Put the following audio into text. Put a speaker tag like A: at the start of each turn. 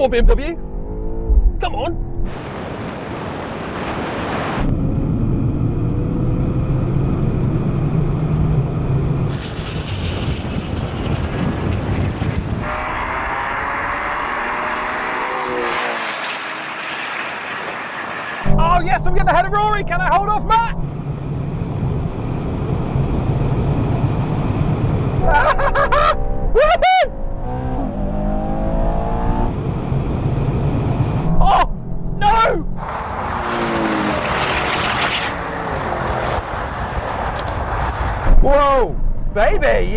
A: on, BMW. Come on. Oh yes, I'm getting ahead of Rory. Can I hold off, Matt? Woohoo! Oh no! Whoa, baby, yeah.